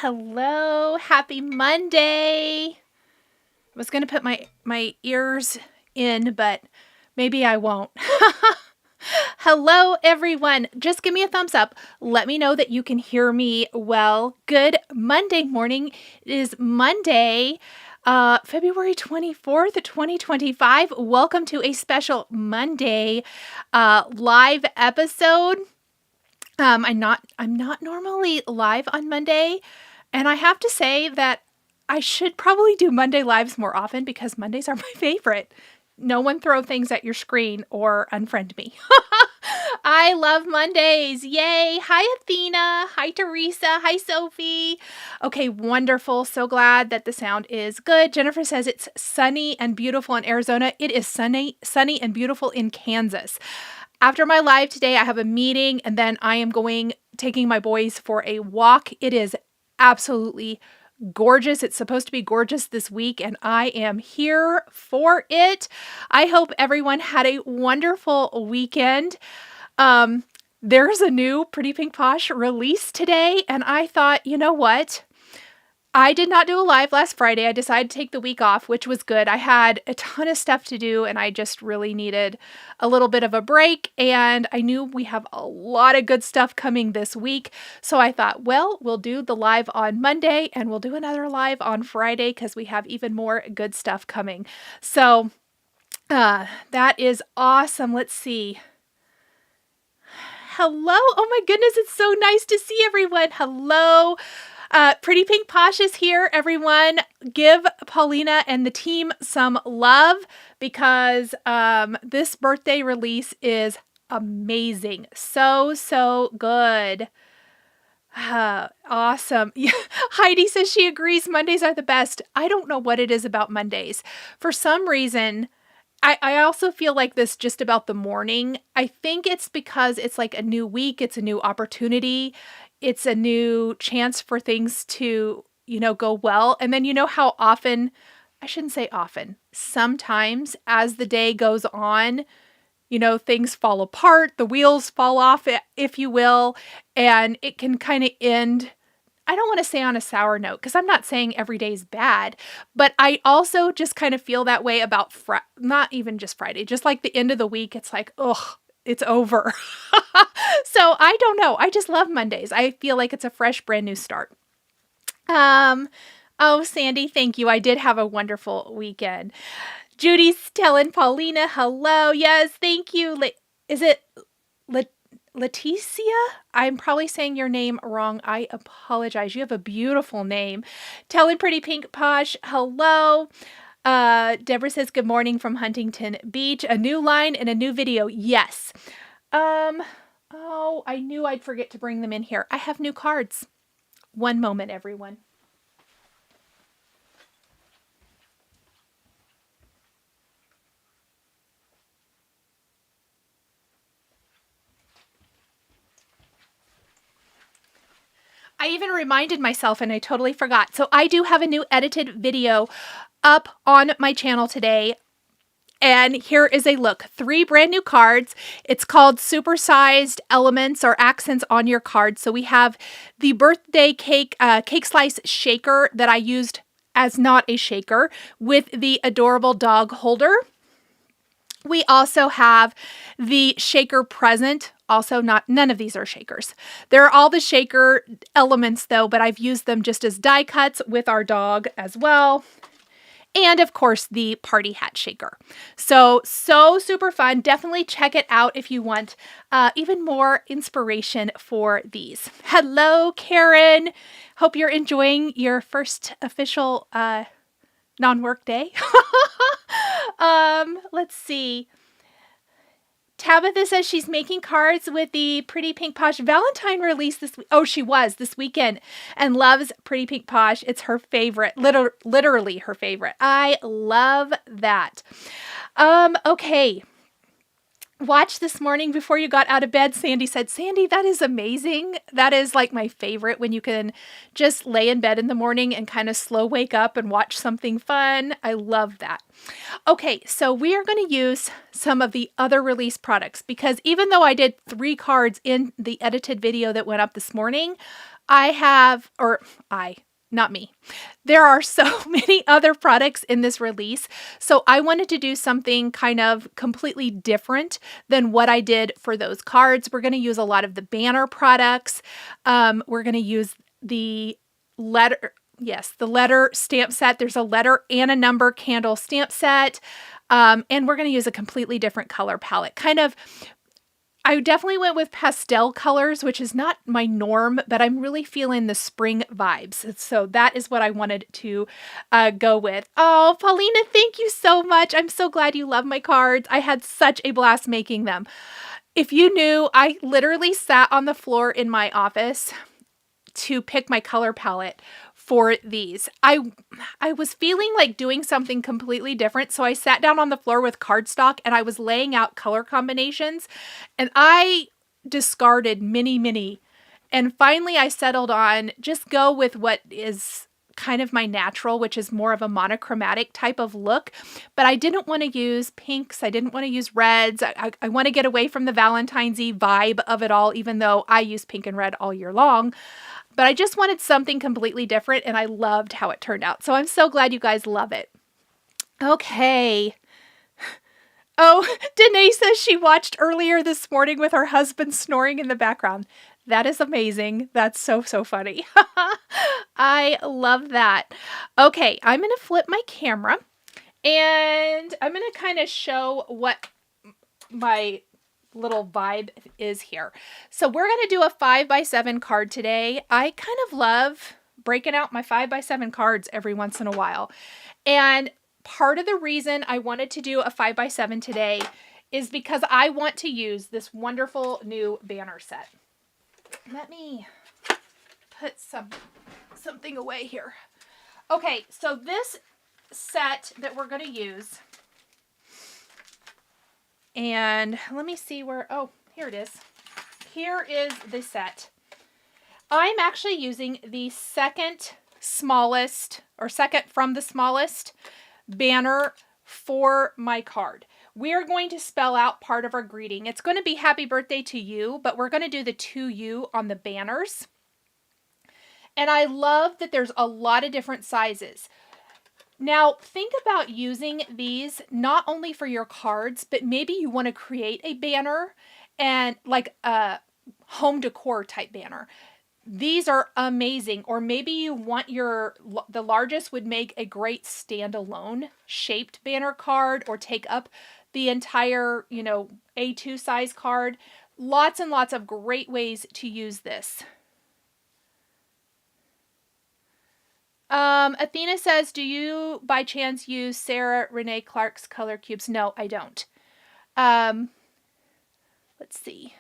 Hello, happy Monday. I was going to put my ears in, but maybe I won't. Hello, everyone. Just give me a thumbs up. Let me know that you can hear me well. Good Monday morning. It is Monday, February 24th, 2025. Welcome to a special Monday live episode. I'm not normally live on Monday, and I have to say that I should probably do Monday lives more often because Mondays are my favorite. No one throw things at your screen or unfriend me. I love Mondays. Yay. Hi, Athena. Hi, Teresa. Hi, Sophie. Okay, wonderful. So glad that the sound is good. Jennifer says it's sunny and beautiful in Arizona. It is sunny and beautiful in Kansas. After my live today, I have a meeting, and then I am taking my boys for a walk. It is absolutely gorgeous. It's supposed to be gorgeous this week, and I am here for it. I hope everyone had a wonderful weekend. There's a new Pretty Pink Posh release today, and I thought, you know what? I did not do a live last Friday. I decided to take the week off, which was good. I had a ton of stuff to do, and I just really needed a little bit of a break, and I knew we have a lot of good stuff coming this week, so I thought, well, we'll do the live on Monday, and we'll do another live on Friday because we have even more good stuff coming. So that is awesome. Let's see. Hello. Oh my goodness, it's so nice to see everyone. Hello. Pretty Pink Posh is here, everyone. Give Paulina and the team some love because this birthday release is amazing. So good. Awesome. Yeah. Heidi says she agrees Mondays are the best. I don't know what it is about Mondays. For some reason, I also feel like this just about the morning. I think it's because it's like a new week. It's a new opportunity. It's a new chance for things to, go well. And then how often, I shouldn't say often, sometimes as the day goes on, things fall apart, the wheels fall off, if you will, and it can kind of end, I don't want to say on a sour note, because I'm not saying every day is bad, but I also just kind of feel that way about, not even just Friday, just like the end of the week, it's like, ugh. It's over. So I don't know. I just love Mondays. I feel like it's a fresh, brand new start. Oh, Sandy, thank you. I did have a wonderful weekend. Judy's telling Paulina hello. Yes, thank you. Is it Leticia? I'm probably saying your name wrong. I apologize. You have a beautiful name. Telling Pretty Pink Posh hello. Deborah says, good morning from Huntington Beach. A new line and a new video. Yes. Oh, I knew I'd forget to bring them in here. I have new cards. One moment, everyone. I even reminded myself and I totally forgot. So I do have a new edited video up on my channel today. And here is a look. 3 brand new cards. It's called Supersized Elements or Accents on Your Card. So we have the birthday cake slice shaker that I used as not a shaker with the adorable dog holder. We also have the shaker present. Also, none of these are shakers. They're all the shaker elements though, but I've used them just as die cuts with our dog as well. And of course, the party hat shaker. So super fun. Definitely check it out if you want even more inspiration for these. Hello, Karen. Hope you're enjoying your first official non-work day. Let's see. Tabitha says she's making cards with the Pretty Pink Posh Valentine release this week. Oh, she was this weekend and loves Pretty Pink Posh. It's her favorite, literally her favorite. I love that. Okay. Watch this morning before you got out of bed. Sandy said, Sandy, that is amazing. That is like my favorite when you can just lay in bed in the morning and kind of slow wake up and watch something fun. I love that. Okay, so we are going to use some of the other release products because even though I did 3 cards in the edited video that went up this morning, Not me. There are so many other products in this release, so I wanted to do something kind of completely different than what I did for those cards. We're going to use a lot of the banner products. We're going to use the the letter stamp set. There's a letter and a number candle stamp set, and we're going to use a completely different color palette. I definitely went with pastel colors, which is not my norm, but I'm really feeling the spring vibes. So that is what I wanted to go with. Oh, Paulina, thank you so much. I'm so glad you love my cards. I had such a blast making them. If you knew, I literally sat on the floor in my office to pick my color palette for these. I was feeling like doing something completely different, so I sat down on the floor with cardstock and I was laying out color combinations, and I discarded many, and finally I settled on just go with what is kind of my natural, which is more of a monochromatic type of look. But I didn't want to use pinks. I didn't want to use reds. I want to get away from the Valentine's Eve vibe of it all, even though I use pink and red all year long. But I just wanted something completely different, and I loved how it turned out. So I'm so glad you guys love it. Okay. Oh, Danae says she watched earlier this morning with her husband snoring in the background. That is amazing. That's so funny. I love that. Okay, I'm going to flip my camera, and I'm going to kind of show what my little vibe is here. So we're going to do a 5x7 card today. I kind of love breaking out my 5x7 cards every once in a while. And part of the reason I wanted to do a 5x7 today is because I want to use this wonderful new banner set. Let me put something away here. Okay, so this set that we're going to use, and let me see where, oh, here it is. Here is the set. I'm actually using the second smallest, or second from the smallest banner for my card. We are going to spell out part of our greeting. It's going to be happy birthday to you, but we're going to do the to you on the banners. And I love that there's a lot of different sizes. Now, think about using these not only for your cards, but maybe you want to create a banner and like a home decor type banner. These are amazing. Or maybe you want the largest would make a great standalone shaped banner card or take up the entire, A2 size card. Lots and lots of great ways to use this. Athena says, do you by chance use Sarah Renee Clark's color cubes? No, I don't. Let's see.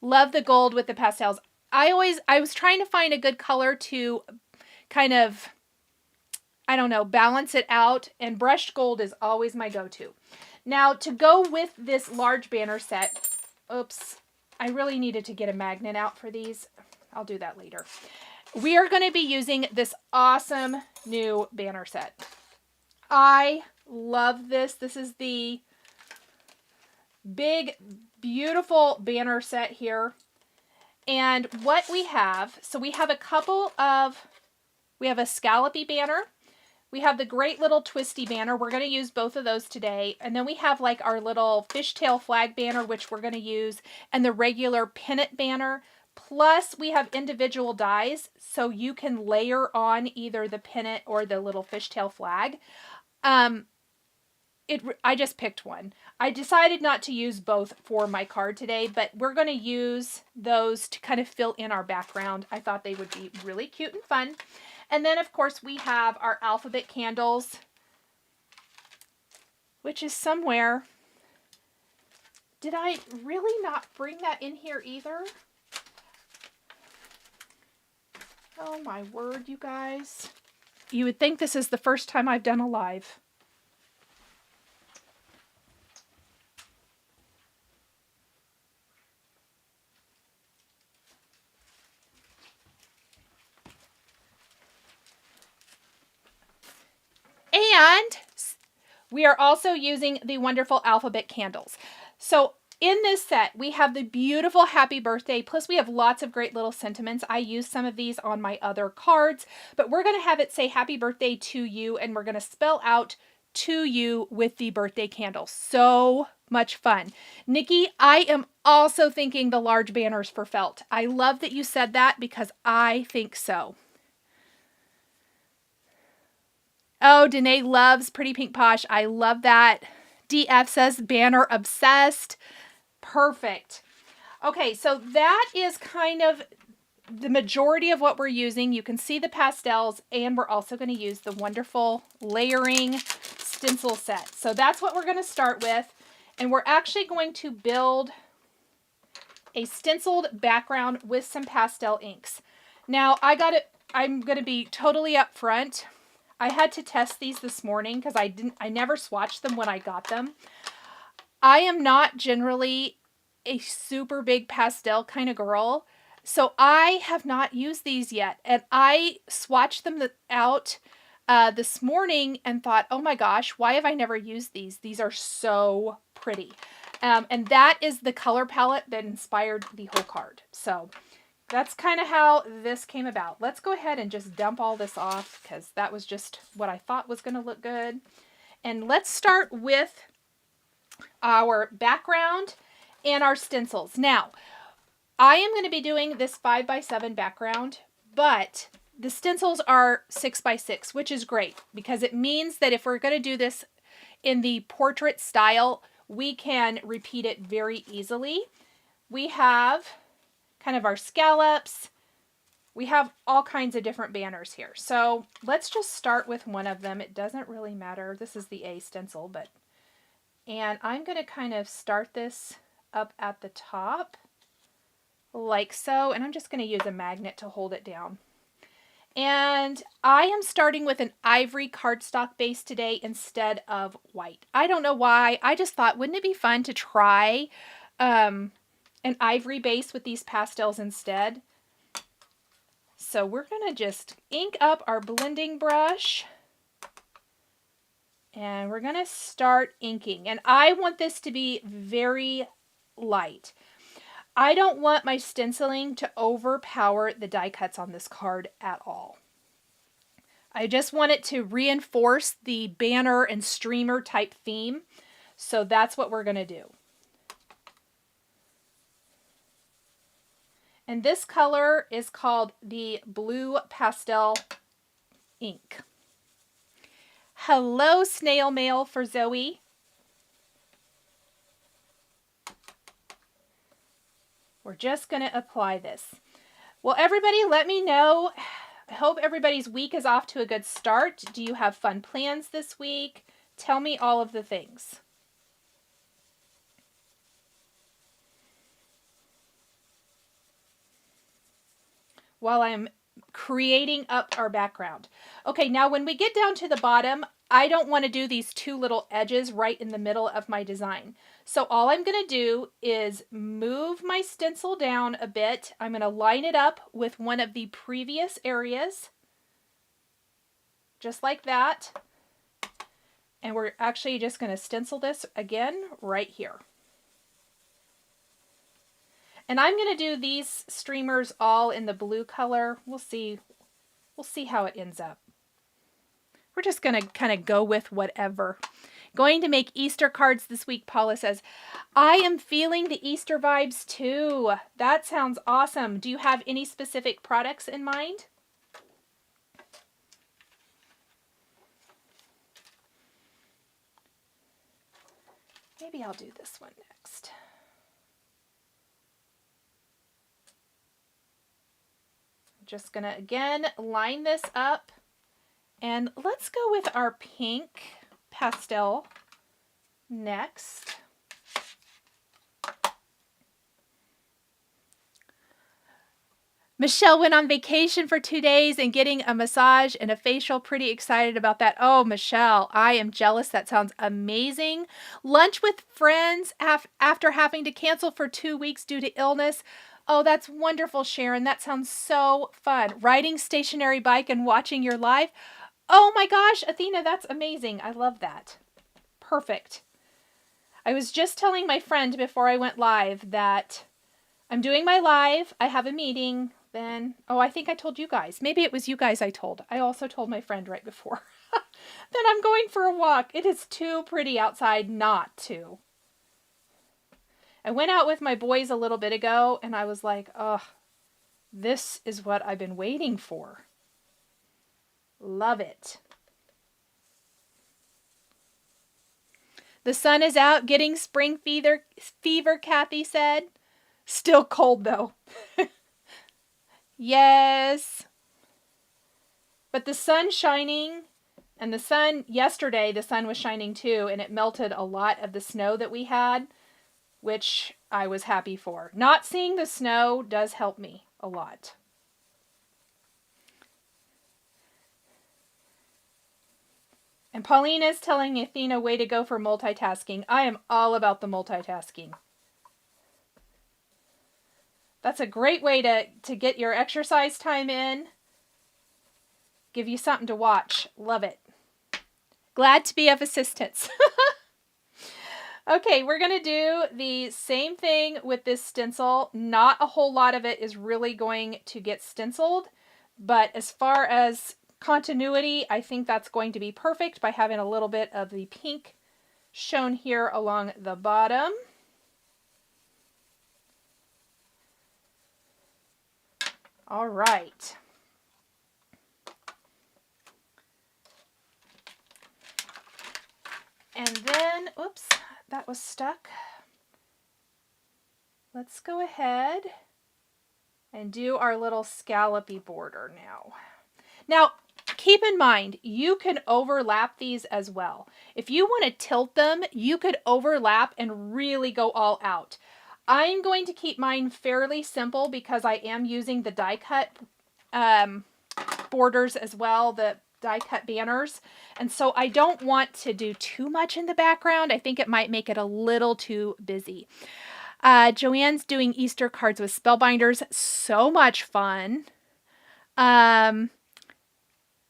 Love the gold with the pastels. I was trying to find a good color to kind of, I don't know, balance it out, and brushed gold is always my go-to. Now, to go with this large banner set, oops, I really needed to get a magnet out for these. I'll do that later. We are going to be using this awesome new banner set. I love this. This is the big, beautiful banner set here. And what we have, so we have a scallopy banner. We have the great little twisty banner. We're going to use both of those today. And then we have like our little fishtail flag banner, which we're going to use, and the regular pennant banner. Plus, we have individual dies, so you can layer on either the pennant or the little fishtail flag. I just picked one. I decided not to use both for my card today, but we're going to use those to kind of fill in our background. I thought they would be really cute and fun. And then, of course, we have our alphabet candles, which is somewhere. Did I really not bring that in here either? Oh my word, you guys. You would think this is the first time I've done a live. And we are also using the wonderful alphabet candles. So In this set, we have the beautiful happy birthday, plus we have lots of great little sentiments. I use some of these on my other cards, but we're going to have it say happy birthday to you, and we're going to spell out to you with the birthday candle. So much fun. Nikki, I am also thinking the large banners for felt. I love that you said that because I think so. Oh, Danae loves Pretty Pink Posh. I love that. DF says banner obsessed. Perfect. Okay, so that is kind of the majority of what we're using. You can see the pastels, and we're also going to use the wonderful layering stencil set. So that's what we're going to start with, and we're actually going to build a stenciled background with some pastel inks. Now, I'm going to be totally upfront. I had to test these this morning because I never swatched them when I got them. I am not generally a super big pastel kind of girl, so I have not used these yet. And I swatched them out this morning and thought, oh my gosh, why have I never used these? These are so pretty. And that is the color palette that inspired the whole card. So that's kind of how this came about. Let's go ahead and just dump all this off because that was just what I thought was going to look good. And let's start with our background and our stencils. Now, I am going to be doing this 5x7 background, but the stencils are 6x6, which is great because it means that if we're going to do this in the portrait style, we can repeat it very easily. We have kind of our scallops. We have all kinds of different banners here. So let's just start with one of them. It doesn't really matter. This is the A stencil, and I'm going to kind of start this up at the top like so, and I'm just going to use a magnet to hold it down. And I am starting with an ivory cardstock base today instead of white. I don't know why. I just thought, wouldn't it be fun to try an ivory base with these pastels instead? So we're going to just ink up our blending brush. And we're going to start inking. And I want this to be very light. I don't want my stenciling to overpower the die cuts on this card at all. I just want it to reinforce the banner and streamer type theme. So that's what we're going to do. And this color is called the Blue Pastel Ink. Hello, snail mail for Zoe. We're just going to apply this. Well, everybody, let me know. I hope everybody's week is off to a good start. Do you have fun plans this week? Tell me all of the things. While I'm creating up our background. Okay, now when we get down to the bottom, I don't want to do these two little edges right in the middle of my design. So all I'm going to do is move my stencil down a bit. I'm going to line it up with one of the previous areas, just like that. And we're actually just going to stencil this again right here. And I'm going to do these streamers all in the blue color. We'll see how it ends up. We're just going to kind of go with whatever. Going to make Easter cards this week, Paula says. I am feeling the Easter vibes too. That sounds awesome. Do you have any specific products in mind? Maybe I'll do this one next. Just going to, again, line this up. And let's go with our pink pastel next. Michelle went on vacation for 2 days and getting a massage and a facial. Pretty excited about that. Oh, Michelle, I am jealous. That sounds amazing. Lunch with friends after having to cancel for 2 weeks due to illness. Oh, that's wonderful, Sharon. That sounds so fun. Riding stationary bike and watching your live. Oh my gosh, Athena, that's amazing. I love that. Perfect. I was just telling my friend before I went live that I'm doing my live. I have a meeting. Then, oh, I think I told you guys. Maybe it was you guys I told. I also told my friend right before. Then I'm going for a walk. It is too pretty outside not to. I went out with my boys a little bit ago and I was like, ugh, this is what I've been waiting for. Love it. The sun is out getting spring fever, Kathy said. Still cold though. Yes. But the sun's shining. And the sun, yesterday, the sun was shining too, and it melted a lot of the snow that we had, which I was happy for. Not seeing the snow does help me a lot. And Paulina is telling Athena, way to go for multitasking. I am all about the multitasking. That's a great way to get your exercise time in. Give you something to watch. Love it. Glad to be of assistance. Okay, we're going to do the same thing with this stencil. Not a whole lot of it is really going to get stenciled, but as far as continuity, I think that's going to be perfect by having a little bit of the pink shown here along the bottom. All right. And then, oops, that was stuck. Let's go ahead and do our little scallopy border now. Now, keep in mind, you can overlap these as well. If you want to tilt them, you could overlap and really go all out. I'm going to keep mine fairly simple because I am using the die cut borders as well, the die cut banners. And so I don't want to do too much in the background. I think it might make it a little too busy. Joanne's doing Easter cards with spellbinders. So much fun.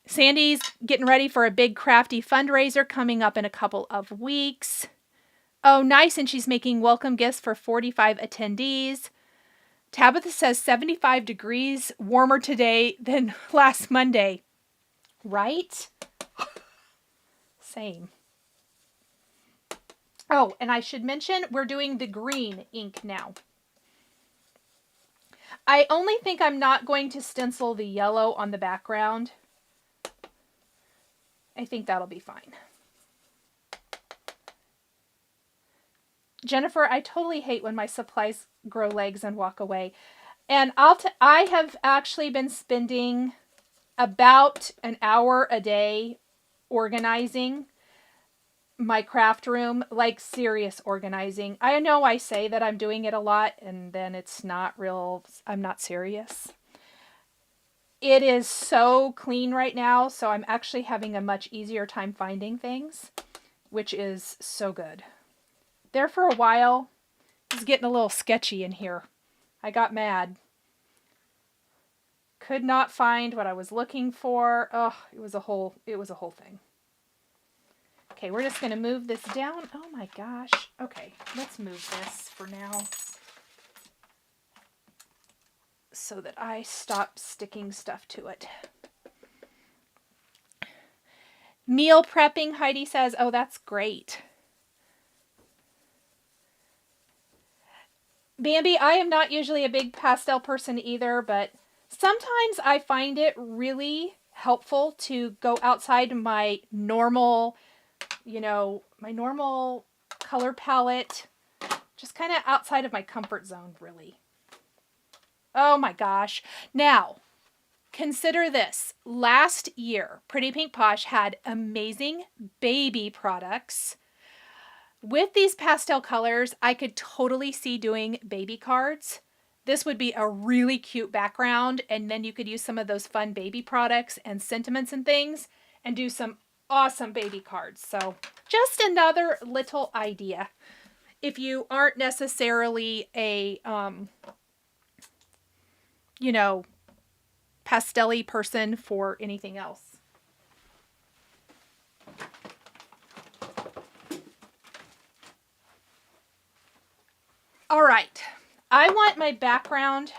Sandy's getting ready for a big crafty fundraiser coming up in a couple of weeks. Oh, nice. And she's making welcome gifts for 45 attendees. Tabitha says 75 degrees warmer today than last Monday. Right? Same. Oh, and I should mention we're doing the green ink now. I only think I'm not going to stencil the yellow on the background. I think that'll be fine. Jennifer, I totally hate when my supplies grow legs and walk away. And I have actually been spending about an hour a day organizing my craft room, like serious organizing. I know I say that I'm doing it a lot and then it's not real. I'm not serious. It is so clean right now, so I'm actually having a much easier time finding things, which is so good. There for a while, it was getting a little sketchy in here. I got mad. Could not find what I was looking for. Oh, it was a whole thing. Okay, we're just going to move this down. Oh my gosh. Okay, let's move this for now so that I stop sticking stuff to it. Meal prepping, Heidi says. Oh, that's great. Bambi, I am not usually a big pastel person either, but sometimes I find it really helpful to go outside my normal, my normal color palette, just kind of outside of my comfort zone, really. Oh my gosh. Now, consider this. Last year, Pretty Pink Posh had amazing baby products. With these pastel colors, I could totally see doing baby cards. This would be a really cute background, and then you could use some of those fun baby products and sentiments and things and do some awesome baby cards. So just another little idea. If you aren't necessarily a, pastel-y person for anything else. All right. I want my background.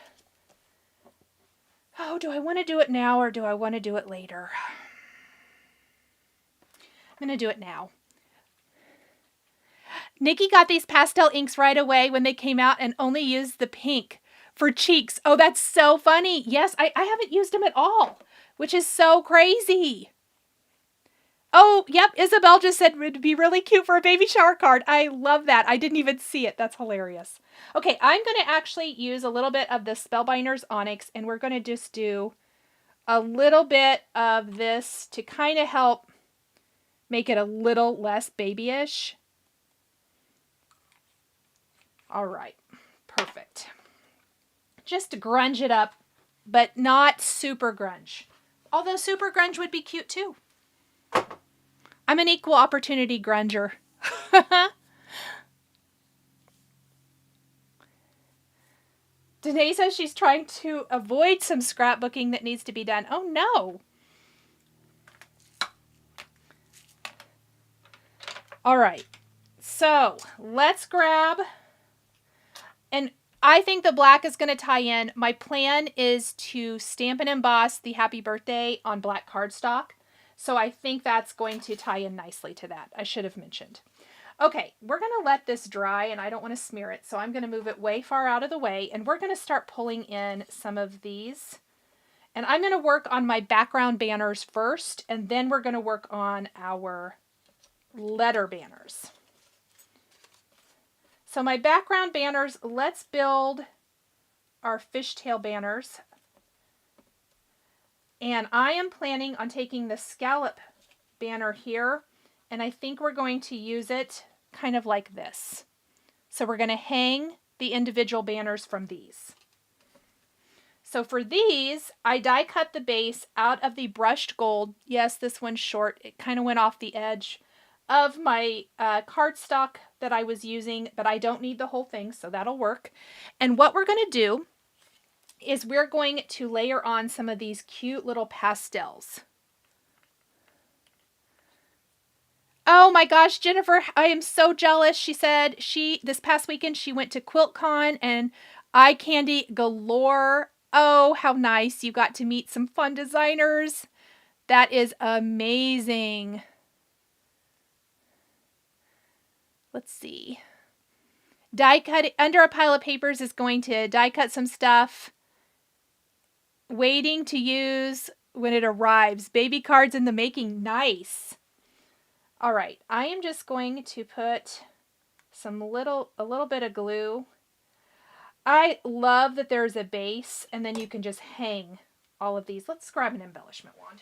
Oh, do I want to do it now or do I want to do it later? I'm going to do it now. Nikki got these pastel inks right away when they came out and only used the pink for cheeks. Oh, that's so funny. Yes, I haven't used them at all, which is so crazy. Oh, yep. Isabel just said it would be really cute for a baby shower card. I love that. I didn't even see it. That's hilarious. Okay, I'm going to actually use a little bit of the Spellbinders Onyx, and we're going to just do a little bit of this to kind of help make it a little less babyish. All right, perfect. Just to grunge it up, but not super grunge. Although super grunge would be cute too. I'm an equal opportunity grunger. Danae says she's trying to avoid some scrapbooking that needs to be done. Oh no. All right. So let's grab, and I think the black is going to tie in. My plan is to stamp and emboss the happy birthday on black cardstock. So I think that's going to tie in nicely to that. I should have mentioned. Okay, we're going to let this dry and I don't want to smear it. So I'm going to move it way far out of the way and we're going to start pulling in some of these. And I'm going to work on my background banners first and then we're going to work on our letter banners. So my background banners, let's build our fishtail banners. And I am planning on taking the scallop banner here, and I think we're going to use it kind of like this. So we're going to hang the individual banners from these. So for these, I die cut the base out of the brushed gold. Yes, this one's short. It kind of went off the edge of my cardstock that I was using, but I don't need the whole thing, so that'll work. And what we're going to do is we're going to layer on some of these cute little pastels. Oh my gosh, Jennifer, I am so jealous. She said this past weekend she went to QuiltCon and eye candy galore. Oh, how nice. You got to meet some fun designers. That is amazing. Let's see. Die cut under a pile of papers is going to die cut some stuff. Waiting to use when it arrives. Baby cards in the making. Nice. All right. I am just going to put a little bit of glue. I love that there's a base and then you can just hang all of these. Let's grab an embellishment wand.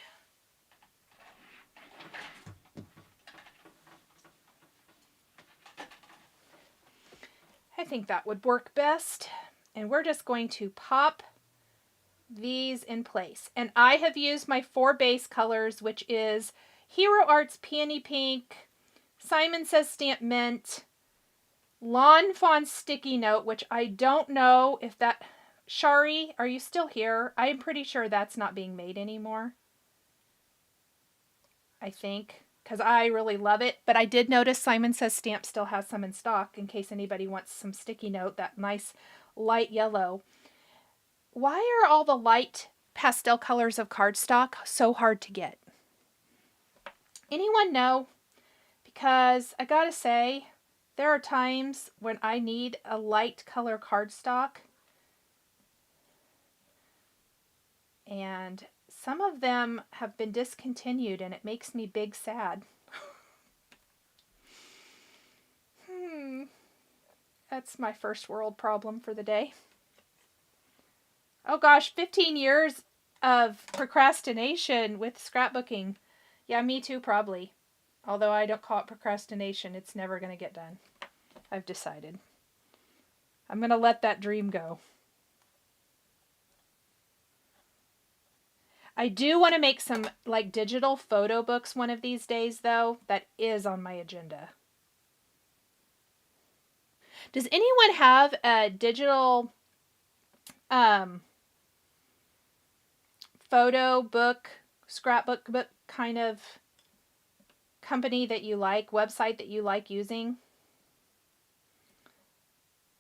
I think that would work best. And we're just going to pop these in place. And I have used my 4 base colors, which is Hero Arts Peony Pink, Simon Says Stamp Mint, Lawn Fawn Sticky Note, which I don't know if that... Shari, are you still here? I'm pretty sure that's not being made anymore. I think, because I really love it. But I did notice Simon Says Stamp still has some in stock in case anybody wants some sticky note, that nice light yellow. Why are all the light pastel colors of cardstock so hard to get? Anyone know? Because I gotta say, there are times when I need a light color cardstock. And some of them have been discontinued and it makes me big sad. That's my first world problem for the day. Oh gosh, 15 years of procrastination with scrapbooking. Yeah, me too, probably. Although I don't call it procrastination, it's never going to get done. I've decided. I'm going to let that dream go. I do want to make some like digital photo books one of these days, though. That is on my agenda. Does anyone have a digital photo book, scrapbook book kind of company that you like, website that you like using?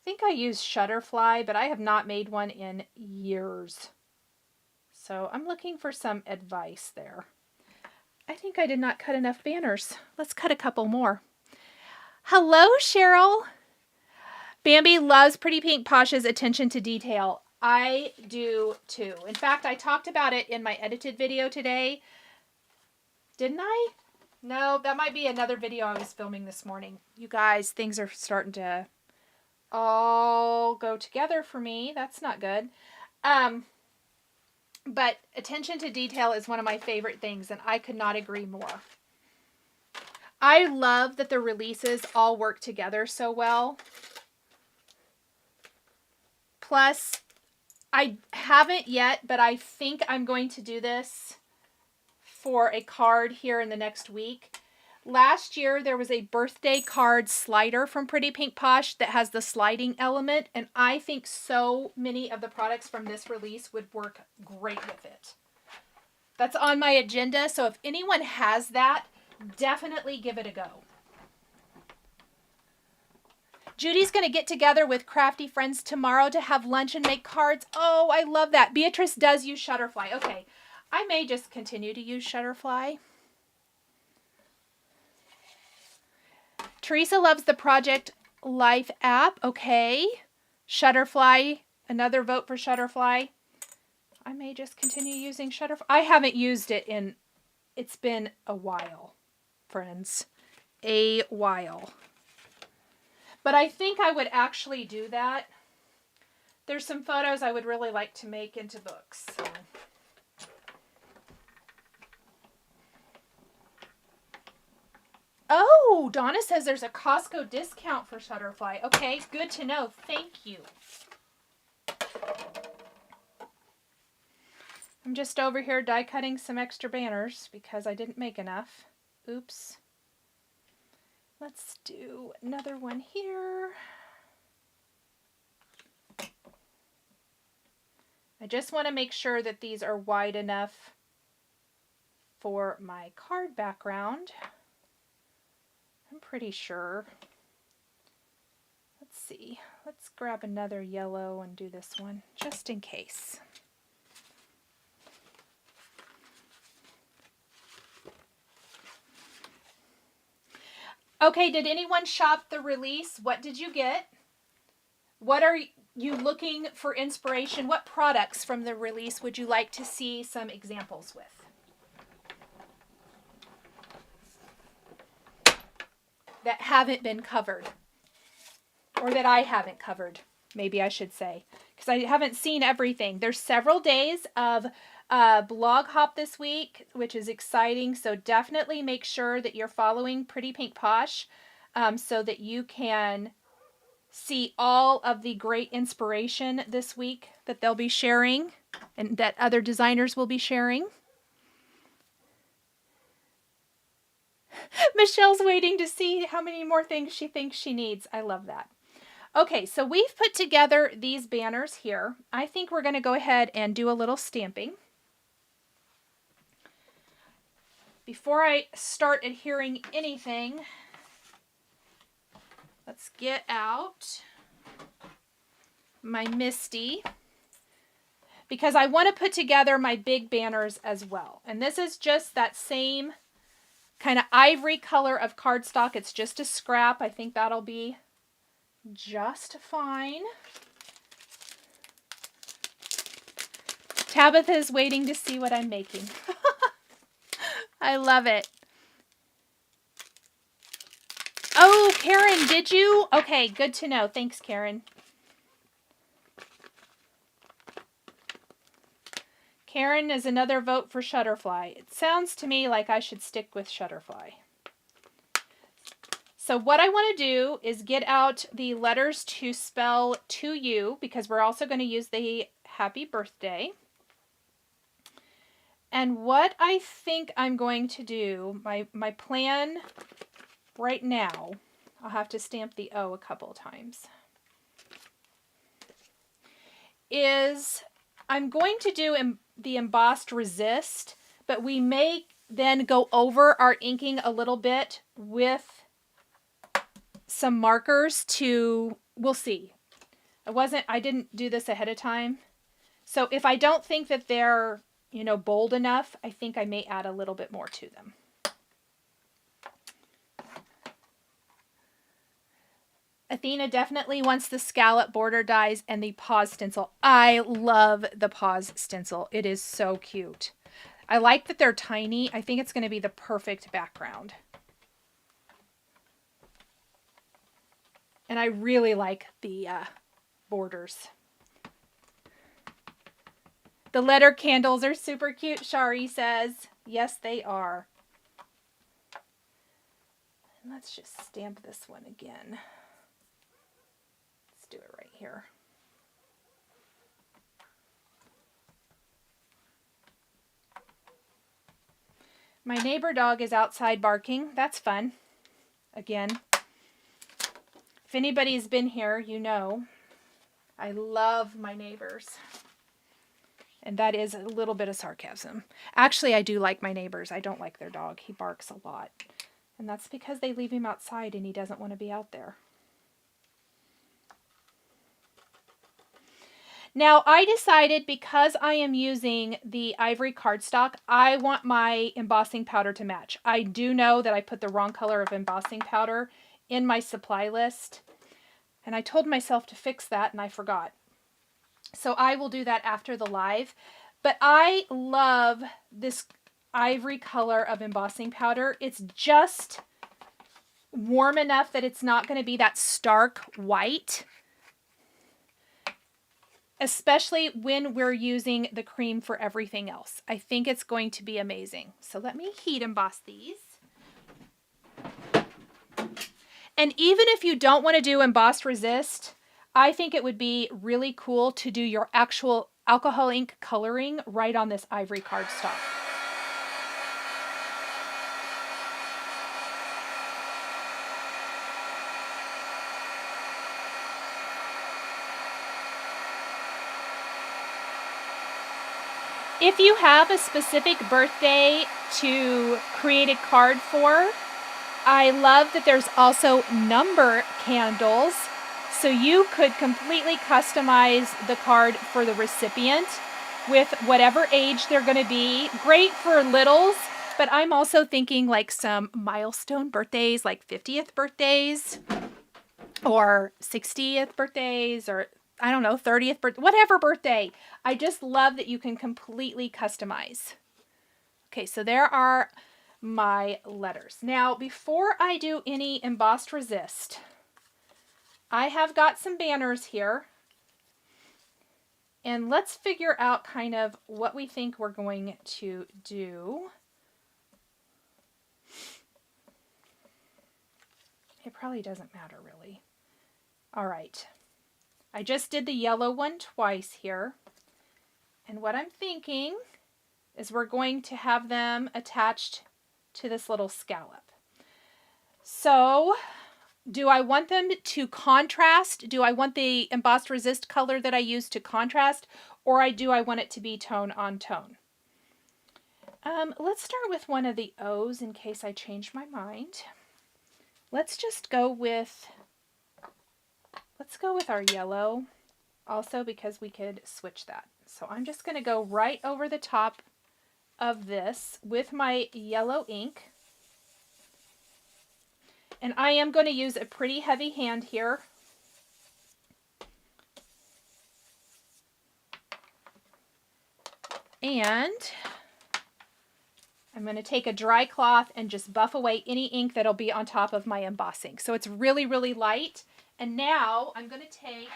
think I use Shutterfly, but I have not made one in years. So I'm looking for some advice there. I think I did not cut enough banners. Let's cut a couple more. Hello, Cheryl. Bambi loves Pretty Pink Posh's attention to detail. I do too. In fact, I talked about it in my edited video today. Didn't I? No, that might be another video I was filming this morning. You guys, things are starting to all go together for me. That's not good. But attention to detail is one of my favorite things, and I could not agree more. I love that the releases all work together so well. Plus, I haven't yet, but I think I'm going to do this for a card here in the next week. Last year, there was a birthday card slider from Pretty Pink Posh that has the sliding element, and I think so many of the products from this release would work great with it. That's on my agenda, so if anyone has that, definitely give it a go. Judy's going to get together with crafty friends tomorrow to have lunch and make cards. Oh, I love that. Beatrice does use Shutterfly. Okay, I may just continue to use Shutterfly. Teresa loves the Project Life app. Okay. Shutterfly. Another vote for Shutterfly. I may just continue using Shutterfly. I haven't used it in, it's been a while, friends. A while. But I think I would actually do that. There's some photos I would really like to make into books. So. Oh, Donna says there's a Costco discount for Shutterfly. Okay, good to know. Thank you. I'm just over here die cutting some extra banners because I didn't make enough. Oops. Let's do another one here. I just want to make sure that these are wide enough for my card background. I'm pretty sure. Let's see. Let's grab another yellow and do this one just in case. Okay, did anyone shop the release? What did you get? What are you looking for inspiration? What products from the release would you like to see some examples with? That haven't been covered. Or that I haven't covered, maybe I should say. Because I haven't seen everything. There's several days of blog hop this week, which is exciting. So definitely make sure that you're following Pretty Pink Posh so that you can see all of the great inspiration this week that they'll be sharing and that other designers will be sharing. Michelle's waiting to see how many more things she thinks she needs. I love that. Okay, so we've put together these banners here. I think we're going to go ahead and do a little stamping. Before I start adhering anything, let's get out my Misty because I want to put together my big banners as well. And this is just that same kind of ivory color of cardstock. It's just a scrap. I think that'll be just fine. Tabitha is waiting to see what I'm making. I love it. Oh, Karen, did you? Okay, good to know. Thanks, Karen. Karen is another vote for Shutterfly. It sounds to me like I should stick with Shutterfly. So what I want to do is get out the letters to spell to you because we're also going to use the happy birthday. And what I think I'm going to do, my plan right now, I'll have to stamp the O a couple of times, is I'm going to do the embossed resist, but we may then go over our inking a little bit with some markers to, we'll see. I didn't do this ahead of time. So if I don't think that they're, you know, bold enough, I think I may add a little bit more to them. Athena definitely wants the scallop border dies and the paws stencil. I love the paws stencil. It is so cute. I like that they're tiny. I think it's going to be the perfect background. And I really like the borders. The letter candles are super cute, Shari says. Yes, they are. And let's just stamp this one again. Do it right here. My neighbor dog is outside barking. That's fun. Again, if anybody's been here, you know I love my neighbors. And that is a little bit of sarcasm. Actually, I do like my neighbors. I don't like their dog. He barks a lot. And that's because they leave him outside and he doesn't want to be out there. Now, I decided because I am using the ivory cardstock, I want my embossing powder to match. I do know that I put the wrong color of embossing powder in my supply list, and I told myself to fix that, and I forgot. So I will do that after the live. But I love this ivory color of embossing powder. It's just warm enough that it's not going to be that stark white, especially when we're using the cream for everything else. I think it's going to be amazing. So let me heat emboss these. And even if you don't want to do embossed resist, I think it would be really cool to do your actual alcohol ink coloring right on this ivory cardstock. If you have a specific birthday to create a card for, I love that there's also number candles. So you could completely customize the card for the recipient with whatever age they're going to be. Great for littles, but I'm also thinking like some milestone birthdays, like 50th birthdays or 60th birthdays, or I don't know, 30th birthday, whatever birthday. I just love that you can completely customize. Okay, so there are my letters. Now, before I do any embossed resist, I have got some banners here. And let's figure out kind of what we think we're going to do. It probably doesn't matter really. All right. I just did the yellow one twice here. And what I'm thinking is we're going to have them attached to this little scallop. So, do I want them to contrast? Do I want the embossed resist color that I use to contrast? Or do I want it to be tone on tone? Let's start with one of the O's in case I change my mind. Let's just go with, our yellow also, because we could switch that. So I'm just going to go right over the top of this with my yellow ink. And I am going to use a pretty heavy hand here. And I'm going to take a dry cloth and just buff away any ink that'll be on top of my embossing. So it's really, really light. And now I'm going to take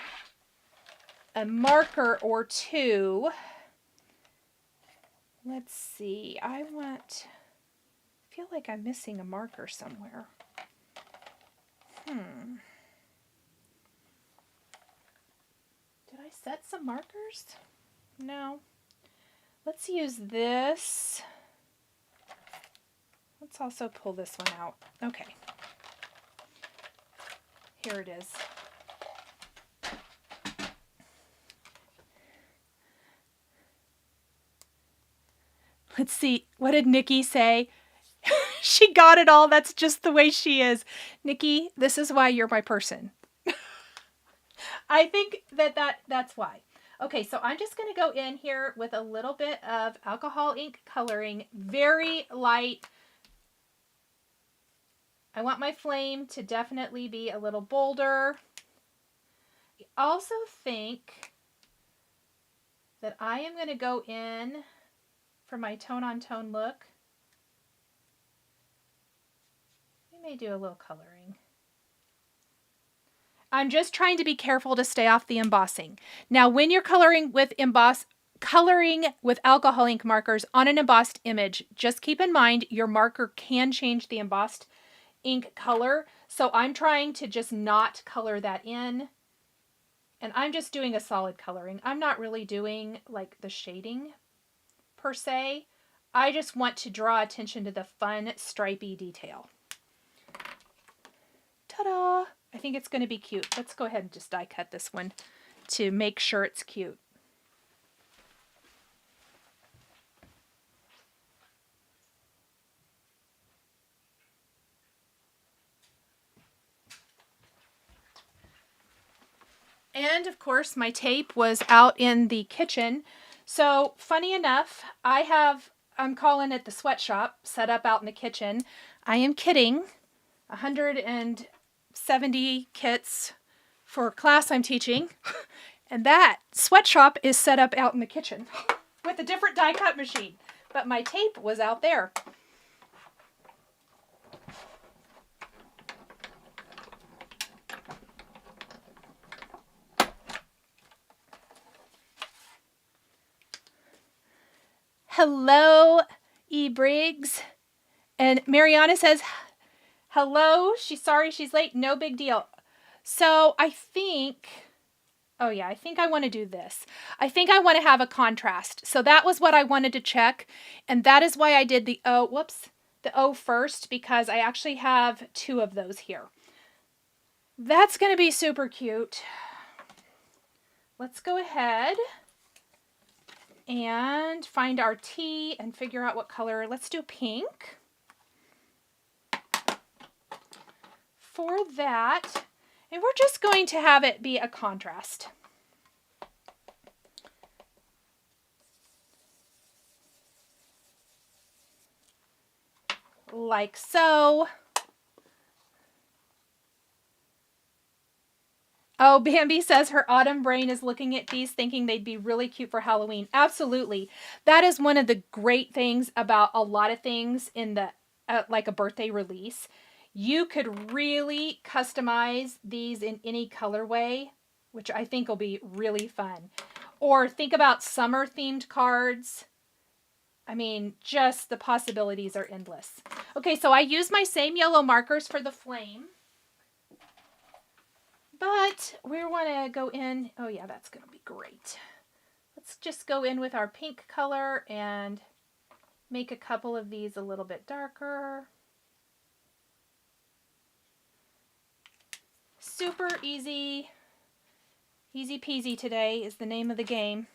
a marker or two. Let's see. I feel like I'm missing a marker somewhere. Did I set some markers? No. Let's use this. Let's also pull this one out. Okay. Here it is. Let's see. What did Nikki say? She got it all. That's just the way she is. Nikki, this is why you're my person. I think that's why. Okay, so I'm just going to go in here with a little bit of alcohol ink coloring, very light. I want my flame to definitely be a little bolder. I also think that I am going to go in for my tone-on-tone look. We may do a little coloring. I'm just trying to be careful to stay off the embossing. Now, when you're coloring with alcohol ink markers on an embossed image, just keep in mind your marker can change the embossed ink color. So I'm trying to just not color that in. And I'm just doing a solid coloring. I'm not really doing like the shading per se. I just want to draw attention to the fun stripy detail. Ta-da! I think it's going to be cute. Let's go ahead and just die cut this one to make sure it's cute. And of course, my tape was out in the kitchen. So funny enough, I'm calling it the sweatshop, set up out in the kitchen. I am kidding. 170 kits for a class I'm teaching. And that sweatshop is set up out in the kitchen with a different die cut machine. But my tape was out there. Hello, E. Briggs. And Mariana says, hello. She's sorry she's late. No big deal. So I think I want to do this. I think I want to have a contrast. So that was what I wanted to check. And that is why I did the O first, because I actually have 2 of those here. That's going to be super cute. Let's go ahead and find our T and figure out what color. Let's do pink for that. And we're just going to have it be a contrast. Like so. Oh, Bambi says her autumn brain is looking at these thinking they'd be really cute for Halloween. Absolutely. That is one of the great things about a lot of things in the, like a birthday release. You could really customize these in any colorway, which I think will be really fun. Or think about summer themed cards. I mean, just the possibilities are endless. Okay, so I use my same yellow markers for the flame. But we want to go in, oh yeah, that's going to be great. Let's just go in with our pink color and make a couple of these a little bit darker. Super easy. Easy peasy today is the name of the game.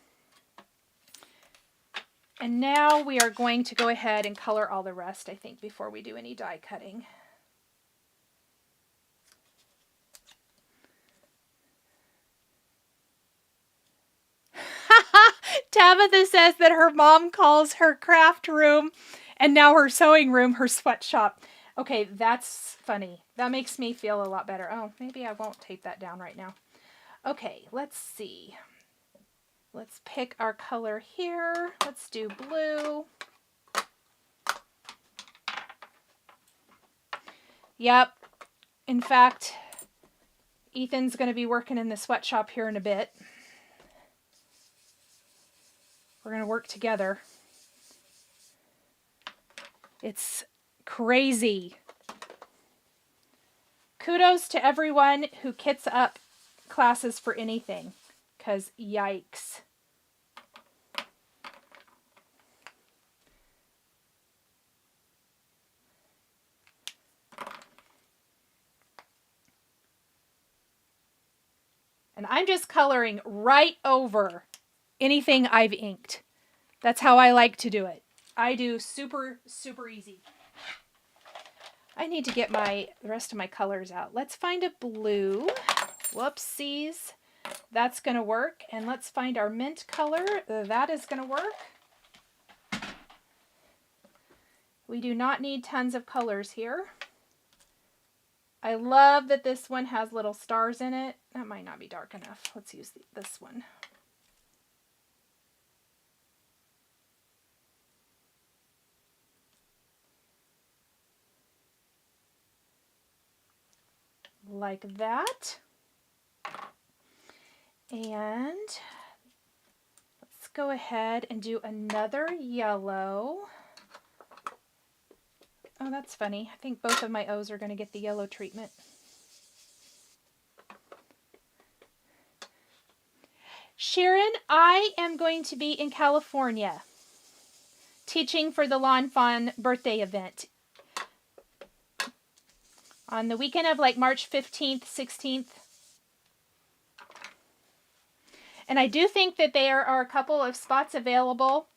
And now we are going to go ahead and color all the rest, I think, before we do any die cutting. Tabitha says that her mom calls her craft room and now her sewing room her sweatshop. Okay, that's funny. That makes me feel a lot better. Oh, maybe I won't tape that down right now. Okay, let's see. Let's pick our color here. Let's do blue. Yep. In fact, Ethan's going to be working in the sweatshop here in a bit. We're going to work together. It's crazy. Kudos to everyone who kits up classes for anything, because yikes. And I'm just coloring right over anything I've inked. That's how I like to do it. I do super, super easy. I need to get the rest of my colors out. Let's find a blue. Whoopsies. That's going to work. And let's find our mint color. That is going to work. We do not need tons of colors here. I love that this one has little stars in it. That might not be dark enough. Let's use this one. Like that. And let's go ahead and do another yellow. Oh, that's funny. I think both of my O's are going to get the yellow treatment. Sharon, I am going to be in California teaching for the Lawn Fawn birthday event on the weekend of like March 15th, 16th. And I do think that there are a couple of spots available.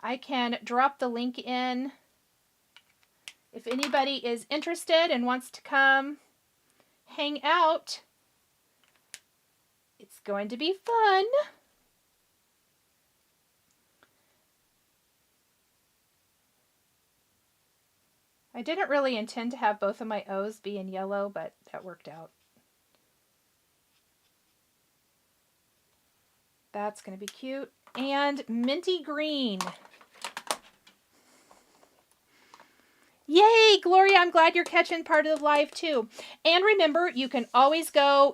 I can drop the link in if anybody is interested and wants to come hang out. It's going to be fun. I didn't really intend to have both of my O's be in yellow, but that worked out. That's going to be cute. And minty green. Yay, Gloria, I'm glad you're catching part of the live too. And remember, you can always go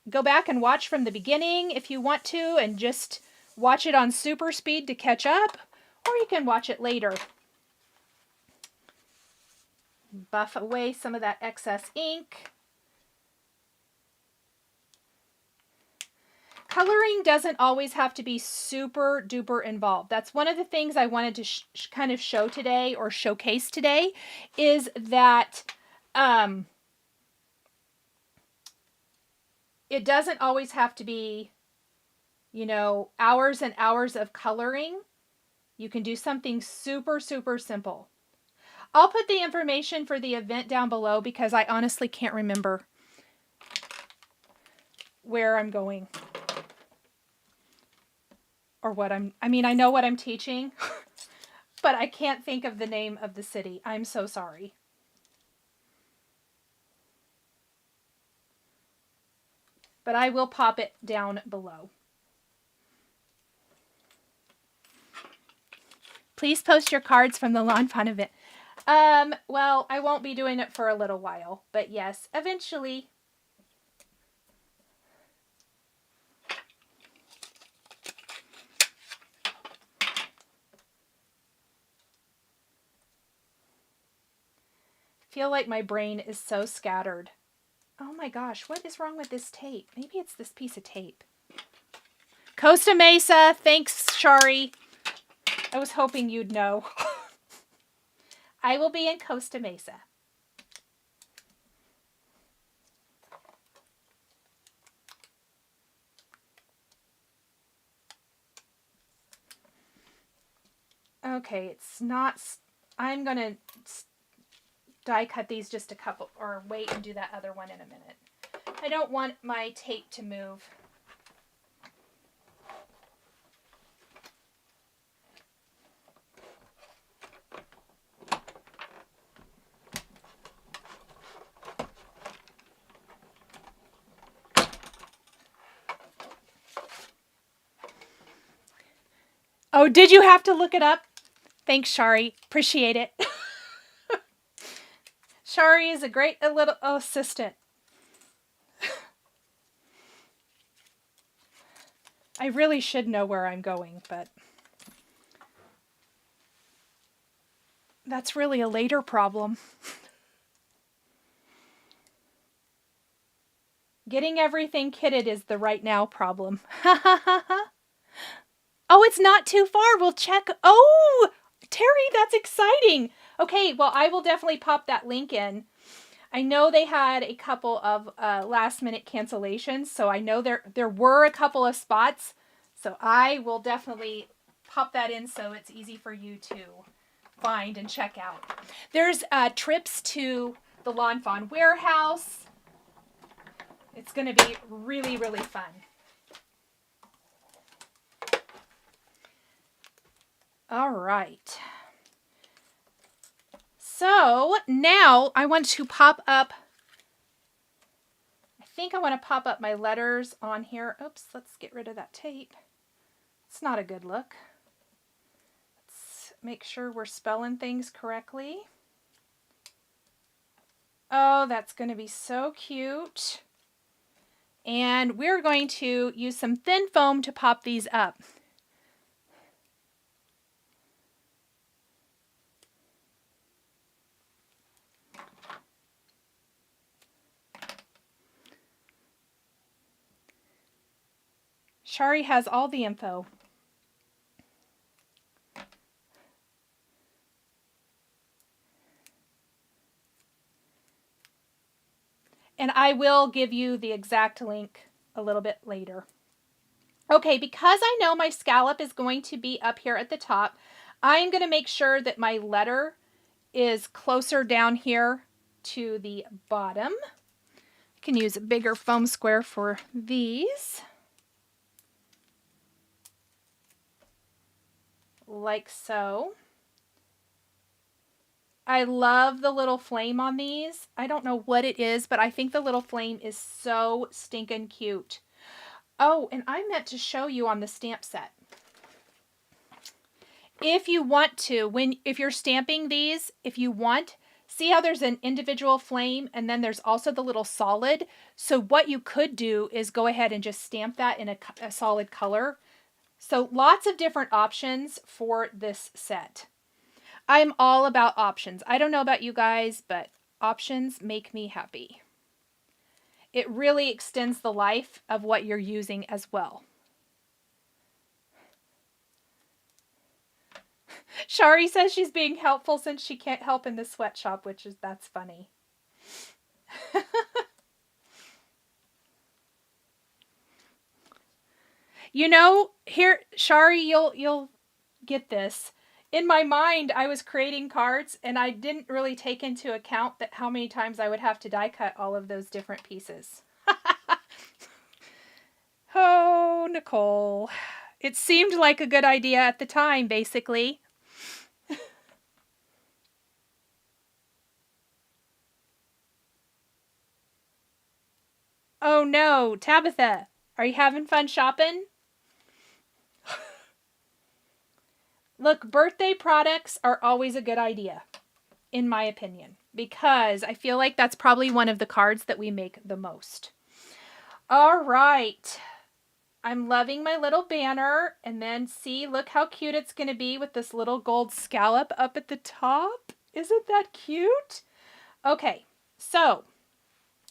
back and watch from the beginning if you want to and just watch it on super speed to catch up, or you can watch it later. Buff away some of that excess ink. Coloring doesn't always have to be super duper involved. That's one of the things I wanted to kind of show today or showcase today is that it doesn't always have to be, you know, hours and hours of coloring. You can do something super, super simple. I'll put the information for the event down below because I honestly can't remember where I'm going. Or what I know what I'm teaching, but I can't think of the name of the city. I'm so sorry. But I will pop it down below. Please post your cards from the Lawn Fawn event. Well, I won't be doing it for a little while, but yes, eventually. Feel like my brain is so scattered. Oh my gosh, what is wrong with this tape? Maybe it's this piece of tape. Costa Mesa, thanks, Shari. I was hoping you'd know. I will be in Costa Mesa. Okay, it's not, I'm going to die cut these just a couple, or wait and do that other one in a minute. I don't want my tape to move. Oh, did you have to look it up? Thanks, Shari. Appreciate it. Shari is a great little assistant. I really should know where I'm going, but that's really a later problem. Getting everything kitted is the right now problem. Oh, it's not too far. We'll check. Oh, Terry, that's exciting. Okay, well, I will definitely pop that link in. I know they had a couple of last minute cancellations, so I know there were a couple of spots. So I will definitely pop that in so it's easy for you to find and check out. There's trips to the Lawn Fawn warehouse. It's going to be really, really fun. All right. So now I want to pop up, I think I want to pop up my letters on here. Oops, let's get rid of that tape. It's not a good look. Let's make sure we're spelling things correctly. Oh, that's going to be so cute. And we're going to use some thin foam to pop these up. Shari has all the info. And I will give you the exact link a little bit later. Okay, because I know my scallop is going to be up here at the top, I'm going to make sure that my letter is closer down here to the bottom. I can use a bigger foam square for these. Like so. I love the little flame on these. I don't know what it is, but I think the little flame is so stinking cute. Oh, and I meant to show you on the stamp set. If you want to, if you're stamping these, if you want, see how there's an individual flame and then there's also the little solid. So what you could do is go ahead and just stamp that in a solid color. So lots of different options for this set. I'm all about options. I don't know about you guys, but options make me happy. It really extends the life of what you're using as well. Shari says she's being helpful since she can't help in the sweatshop, that's funny. You know, here, Shari, you'll get this. In my mind, I was creating cards and I didn't really take into account that how many times I would have to die cut all of those different pieces. Oh, Nicole. It seemed like a good idea at the time, basically. Oh no, Tabitha, are you having fun shopping? Look, birthday products are always a good idea, in my opinion, because I feel like that's probably one of the cards that we make the most. All right. I'm loving my little banner, and then see, look how cute it's going to be with this little gold scallop up at the top. Isn't that cute? Okay, so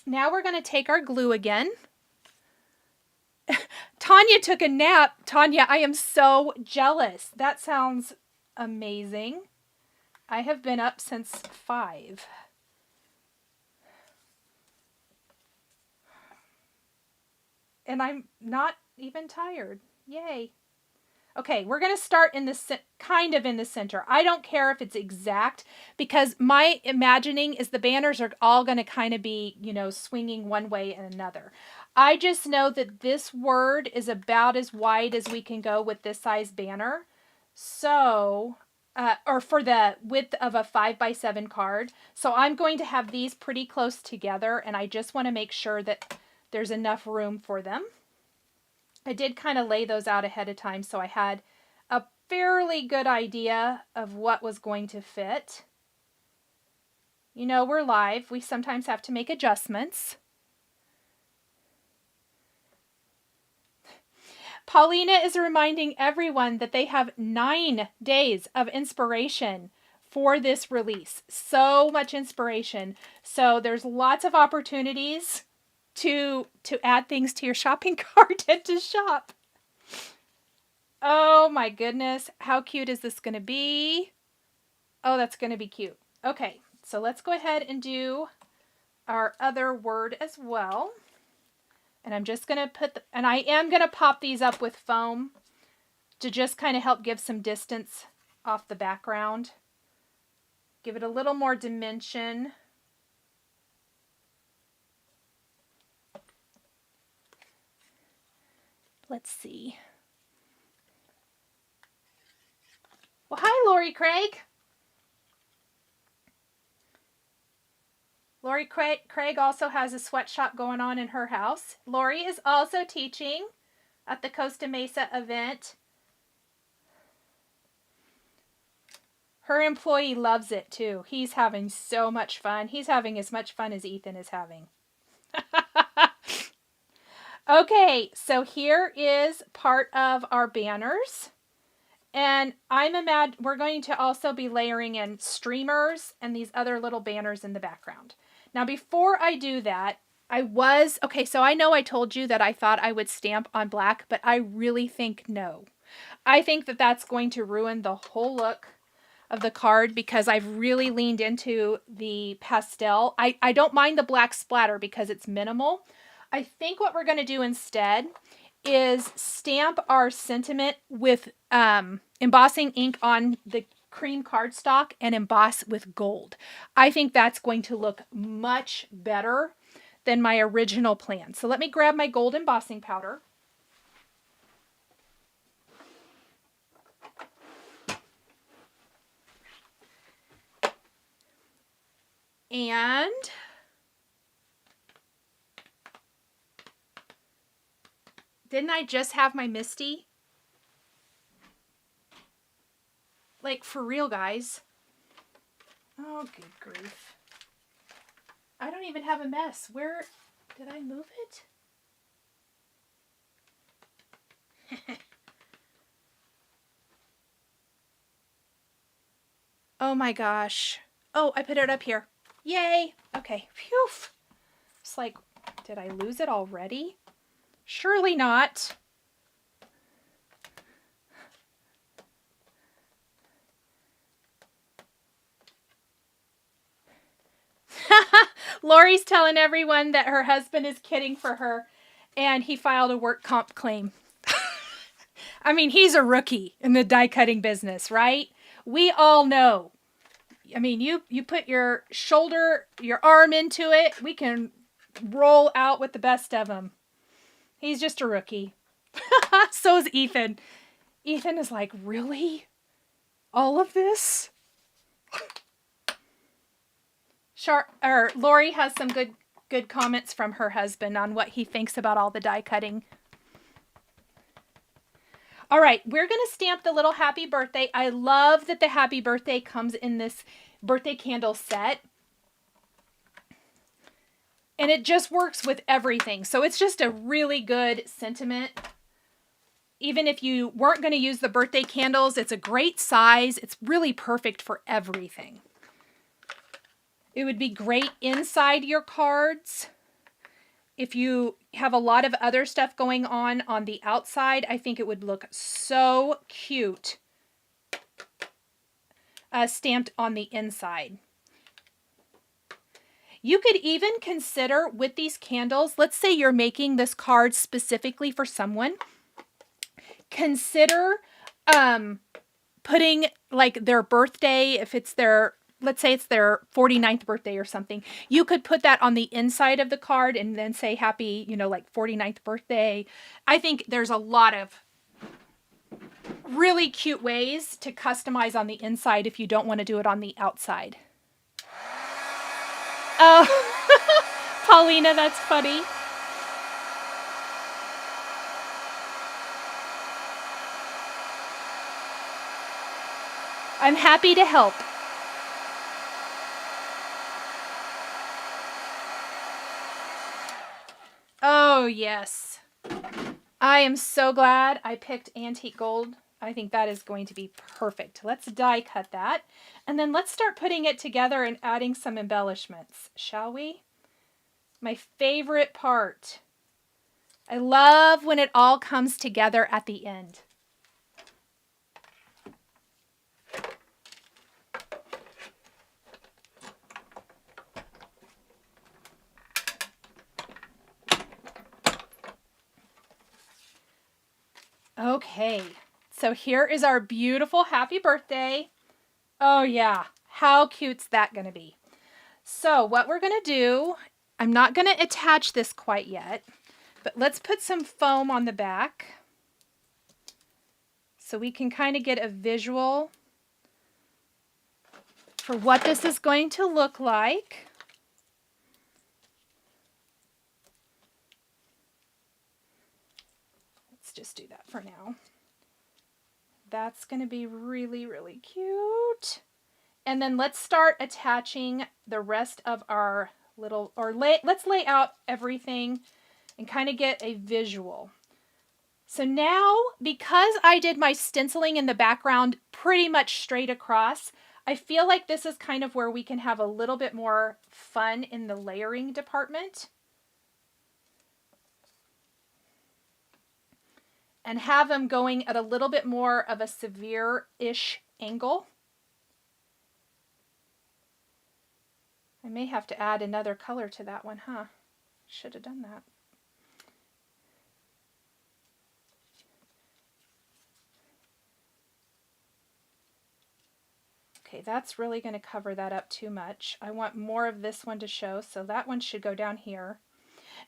now we're going to take our glue again. Tanya took a nap. Tanya, I am so jealous. That sounds amazing. I have been up since 5. And I'm not even tired. Yay. Okay, we're going to start in the kind of in the center. I don't care if it's exact, because my imagining is the banners are all going to kind of be, you know, swinging one way and another. I just know that this word is about as wide as we can go with this size banner. So, or for the width of a 5x7 card. So I'm going to have these pretty close together, and I just want to make sure that there's enough room for them. I did kind of lay those out ahead of time, so I had a fairly good idea of what was going to fit. You know, we're live. We sometimes have to make adjustments. Paulina is reminding everyone that they have 9 days of inspiration for this release. So much inspiration. So there's lots of opportunities to add things to your shopping cart and to shop. Oh my goodness. How cute is this going to be? Oh, that's going to be cute. Okay, so let's go ahead and do our other word as well. And I'm just going to put, and I am going to pop these up with foam to just kind of help give some distance off the background. Give it a little more dimension. Let's see. Well, hi, Lori Craig. Lori Craig also has a sweatshop going on in her house. Lori is also teaching at the Costa Mesa event. Her employee loves it too. He's having so much fun. He's having as much fun as Ethan is having. Okay, so here is part of our banners. And we're going to also be layering in streamers and these other little banners in the background. Now, before I do that, so I know I told you that I thought I would stamp on black, but I really think no. I think that that's going to ruin the whole look of the card because I've really leaned into the pastel. I don't mind the black splatter because it's minimal. I think what we're going to do instead is stamp our sentiment with embossing ink on the cream cardstock and emboss with gold. I think that's going to look much better than my original plan. So let me grab my gold embossing powder. And didn't I just have my Misty? Like, for real, guys. Oh, good grief. I don't even have a mess. Where did I move it? Oh my gosh. Oh, I put it up here. Yay. Okay. Phew. It's like, did I lose it already? Surely not. Lori's telling everyone that her husband is kidding for her and he filed a work comp claim. I mean, he's a rookie in the die cutting business, right? We all know. I mean, you put your shoulder, your arm into it, we can roll out with the best of them. He's just a rookie. So is Ethan. Ethan is like, really? All of this? Lori has some good comments from her husband on what he thinks about all the die cutting. All right, we're going to stamp the little happy birthday. I love that the happy birthday comes in this birthday candle set. And it just works with everything. So it's just a really good sentiment. Even if you weren't going to use the birthday candles, it's a great size. It's really perfect for everything. It would be great inside your cards. If you have a lot of other stuff going on the outside, I think it would look so cute stamped on the inside. You could even consider with these candles, let's say you're making this card specifically for someone, consider putting like their birthday, if it's their, let's say it's their 49th birthday or something, you could put that on the inside of the card and then say happy, like 49th birthday. I think there's a lot of really cute ways to customize on the inside if you don't want to do it on the outside. Oh, Paulina, that's funny. I'm happy to help. Oh, yes. I am so glad I picked antique gold. I think that is going to be perfect. Let's die cut that. And then let's start putting it together and adding some embellishments, shall we? My favorite part. I love when it all comes together at the end. Okay, so here is our beautiful happy birthday. Oh yeah, how cute's that going to be? So what we're going to do, I'm not going to attach this quite yet, but let's put some foam on the back so we can kind of get a visual for what this is going to look like. Let's just do that for now. That's going to be really, really cute. And then let's start attaching the rest of our little, let's lay out everything and kind of get a visual. So now, because I did my stenciling in the background pretty much straight across, I feel like this is kind of where we can have a little bit more fun in the layering department. And have them going at a little bit more of a severe-ish angle. I may have to add another color to that one, huh? Should have done that. Okay, that's really going to cover that up too much. I want more of this one to show, so that one should go down here.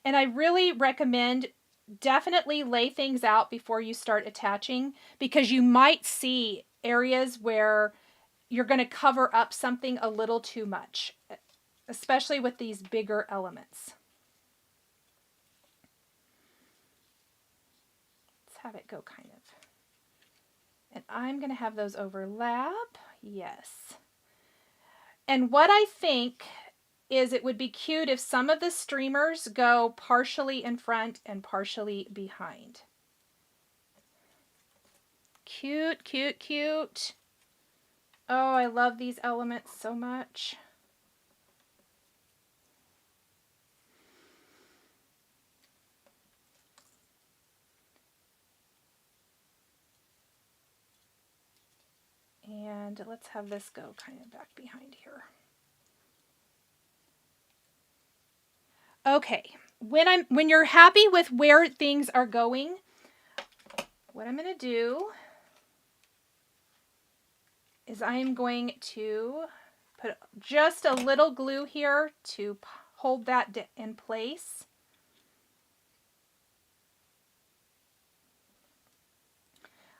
And I really recommend definitely lay things out before you start attaching, because you might see areas where you're going to cover up something a little too much, especially with these bigger elements. Let's have it go kind of. And I'm going to have those overlap. Yes. And what I think is it would be cute if some of the streamers go partially in front and partially behind. Cute, cute, cute. Oh, I love these elements so much. And let's have this go kind of back behind here. Okay, when you're happy with where things are going, what I'm going to do is I am going to put just a little glue here to hold that in place.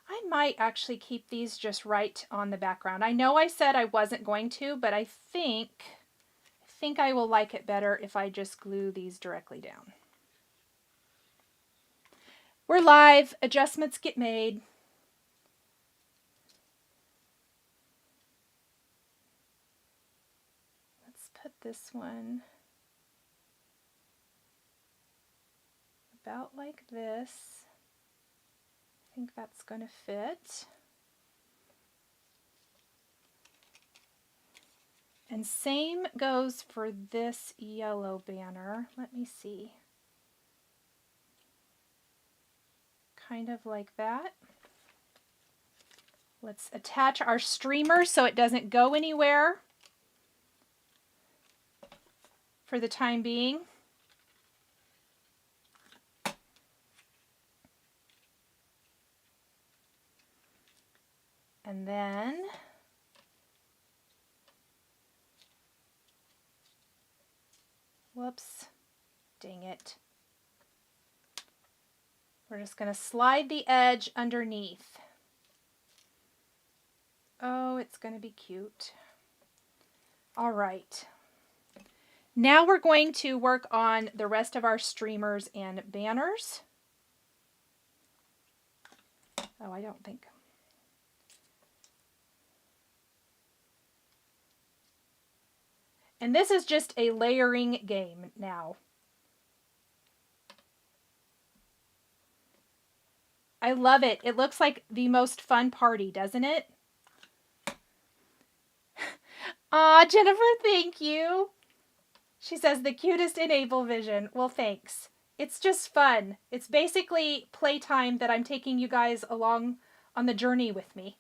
I might actually keep these just right on the background. I know I said I wasn't going to, but I think I will like it better if I just glue these directly down. We're live. Adjustments get made. Let's put this one about like this. I think that's going to fit. And same goes for this yellow banner. Let me see. Kind of like that. Let's attach our streamer so it doesn't go anywhere for the time being. And then whoops, dang it. We're just going to slide the edge underneath. Oh, it's going to be cute. All right. Now we're going to work on the rest of our streamers and banners. Oh, I don't think. And this is just a layering game now. I love it. It looks like the most fun party, doesn't it? Aw, Jennifer, thank you. She says the cutest in Ablevision. Well, thanks. It's just fun. It's basically playtime that I'm taking you guys along on the journey with me.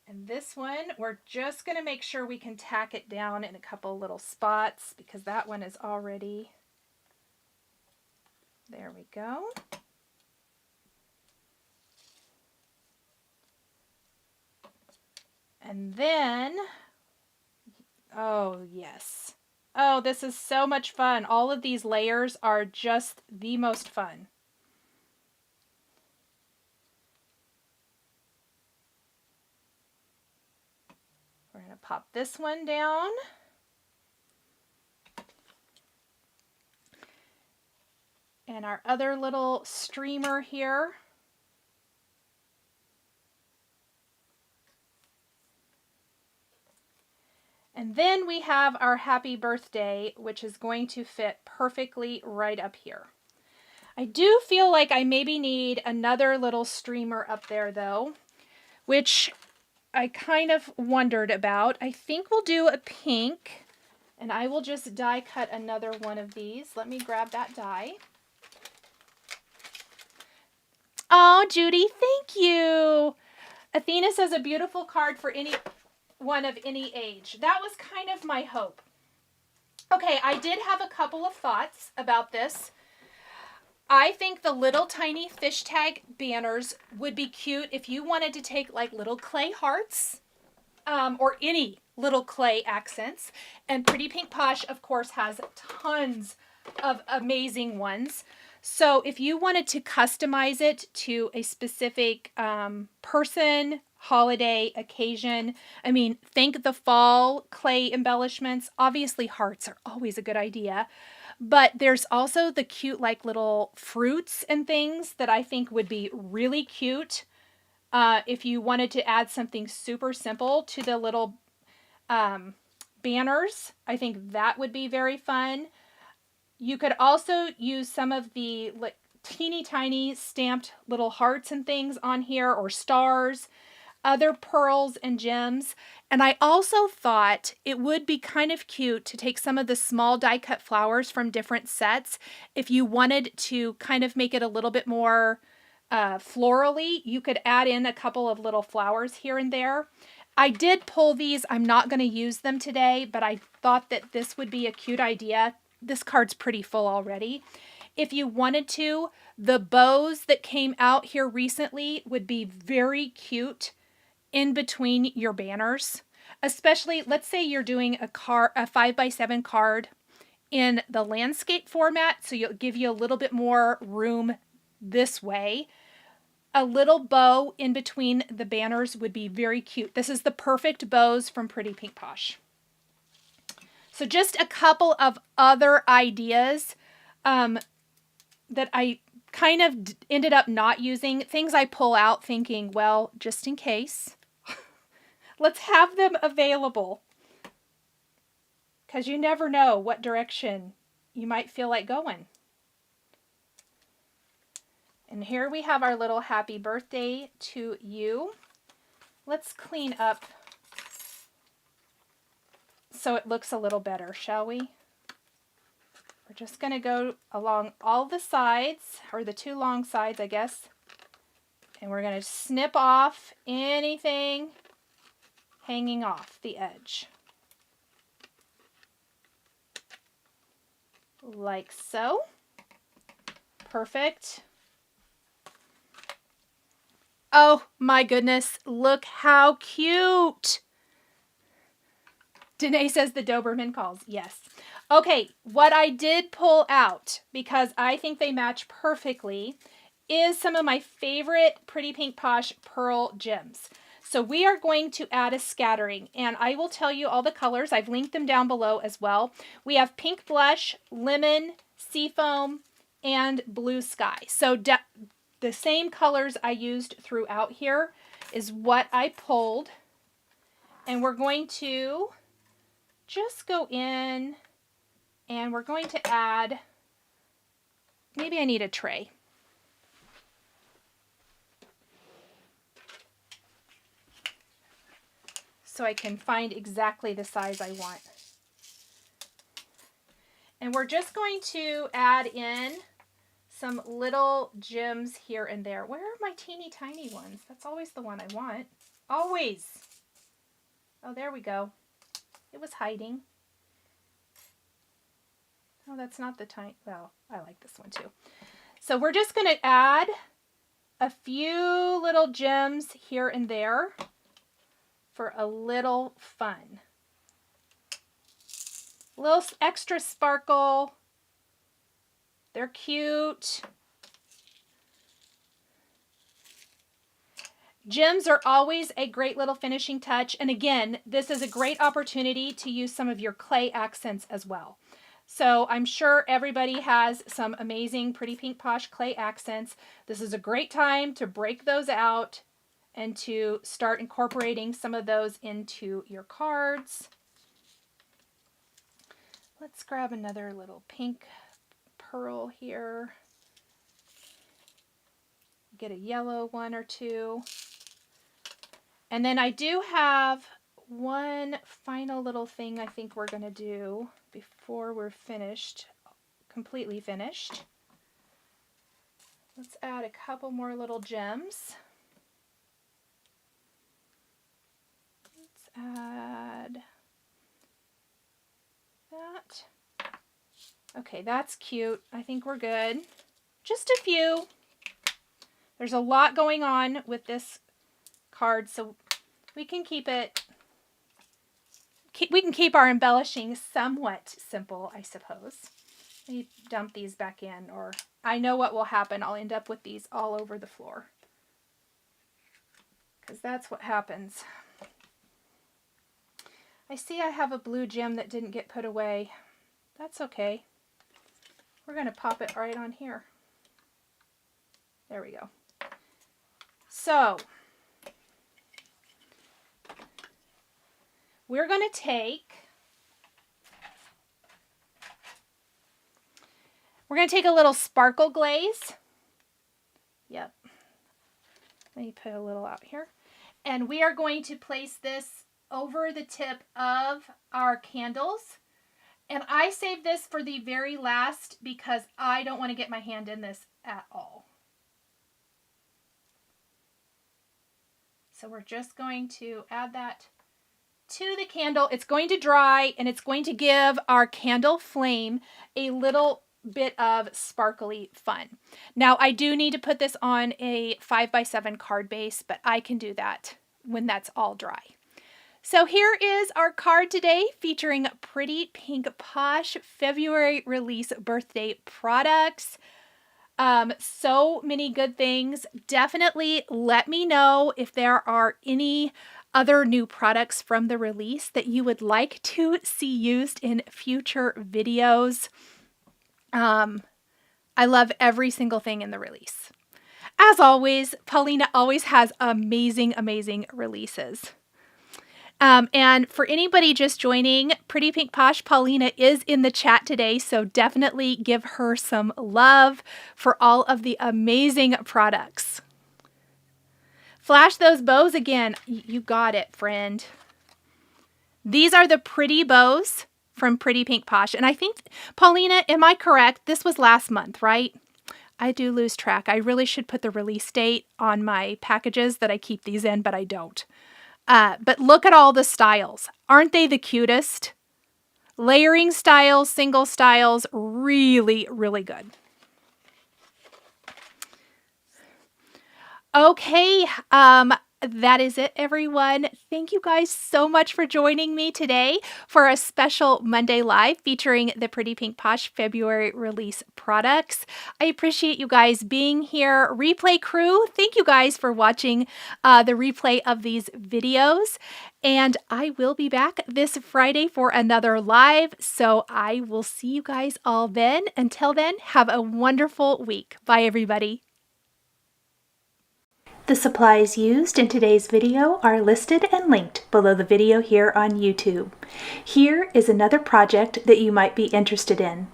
And this one, we're just going to make sure we can tack it down in a couple little spots because that one is already, there we go. And then, oh yes. Oh, this is so much fun. All of these layers are just the most fun. pop this one down. And our other little streamer here. And then we have our happy birthday, which is going to fit perfectly right up here. I do feel like I maybe need another little streamer up there though, which I kind of wondered about. I think we'll do a pink, and I will just die cut another one of these. Let me grab that die. Oh, Judy, thank you. Athena says a beautiful card for anyone of any age. That was kind of my hope. Okay, I did have a couple of thoughts about this. I think the little tiny fish tag banners would be cute if you wanted to take like little clay hearts or any little clay accents. And Pretty Pink Posh, of course, has tons of amazing ones. So if you wanted to customize it to a specific person, holiday, occasion, I mean, think the fall clay embellishments. Obviously, hearts are always a good idea. But there's also the cute like little fruits and things that I think would be really cute if you wanted to add something super simple to the little banners. I think that would be very fun. You could also use some of the like teeny tiny stamped little hearts and things on here, or stars, other pearls and gems. And I also thought it would be kind of cute to take some of the small die cut flowers from different sets. If you wanted to kind of make it a little bit more florally, you could add in a couple of little flowers here and there. I did pull these. I'm not going to use them today, but I thought that this would be a cute idea. This card's pretty full already. If you wanted to, the bows that came out here recently would be very cute in between your banners. Especially, let's say you're doing a 5x7 card in the landscape format, so you'll give you a little bit more room this way. A little bow in between the banners would be very cute. This is the perfect bows from Pretty Pink Posh. So just a couple of other ideas that I kind of ended up not using. Things I pull out thinking, well, just in case. Let's have them available. Because you never know what direction you might feel like going. And here we have our little happy birthday to you. Let's clean up so it looks a little better, shall we? We're just going to go along all the sides, or the two long sides, I guess. And we're going to snip off anything hanging off the edge. Like so. Perfect. Oh my goodness, look how cute. Danae says the Doberman calls. Yes. Okay, what I did pull out, because I think they match perfectly, is some of my favorite Pretty Pink Posh pearl gems. So we are going to add a scattering, and I will tell you all the colors. I've linked them down below as well. We have pink blush, lemon, seafoam, and blue sky. So the same colors I used throughout here is what I pulled. And we're going to just go in and we're going to add, maybe I need a tray. So I can find exactly the size I want. And we're just going to add in some little gems here and there. Where are my teeny tiny ones? That's always the one I want. Always. Oh, there we go. It was hiding. Oh, that's not the tiny. Well, I like this one too. So we're just going to add a few little gems here and there for a little fun. A little extra sparkle. They're cute. Gems are always a great little finishing touch. And again, this is a great opportunity to use some of your clay accents as well. So I'm sure everybody has some amazing Pretty Pink Posh clay accents. This is a great time to break those out and to start incorporating some of those into your cards. Let's grab another little pink pearl here. Get a yellow one or two. And then I do have one final little thing I think we're going to do before we're finished, completely finished. Let's add a couple more little gems. Let's add that. Okay, that's cute. I think we're good. Just a few. There's a lot going on with this card, so we can keep it, we can keep our embellishing somewhat simple, I suppose. Let me dump these back in, or I know what will happen. I'll end up with these all over the floor, because that's what happens. I see I have a blue gem that didn't get put away. That's okay. We're going to pop it right on here. There we go. So we're going to take a little sparkle glaze. Yep. Let me put a little out here. And we are going to place this over the tip of our candles. And I saved this for the very last because I don't want to get my hand in this at all. So we're just going to add that to the candle. It's going to dry and it's going to give our candle flame a little bit of sparkly fun. Now I do need to put this on a 5x7 card base, but I can do that when that's all dry. So here is our card today featuring Pretty Pink Posh February release birthday products. So many good things. Definitely let me know if there are any other new products from the release that you would like to see used in future videos. I love every single thing in the release. As always, Paulina always has amazing, amazing releases. And for anybody just joining, Pretty Pink Posh, Paulina is in the chat today, so definitely give her some love for all of the amazing products. Flash those bows again. You got it, friend. These are the pretty bows from Pretty Pink Posh. And I think, Paulina, am I correct? This was last month, right? I do lose track. I really should put the release date on my packages that I keep these in, but I don't. But look at all the styles. Aren't they the cutest? Layering styles, single styles, really, really good. Okay, that is it, everyone. Thank you guys so much for joining me today for a special Monday Live featuring the Pretty Pink Posh February release products. I appreciate you guys being here. Replay crew, thank you guys for watching the replay of these videos. And I will be back this Friday for another live, so I will see you guys all then. Until then, have a wonderful week. Bye, everybody. The supplies used in today's video are listed and linked below the video here on YouTube. Here is another project that you might be interested in.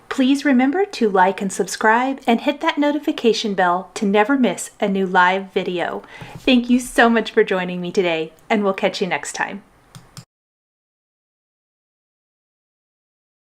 Please remember to like and subscribe and hit that notification bell to never miss a new live video. Thank you so much for joining me today, and we'll catch you next time.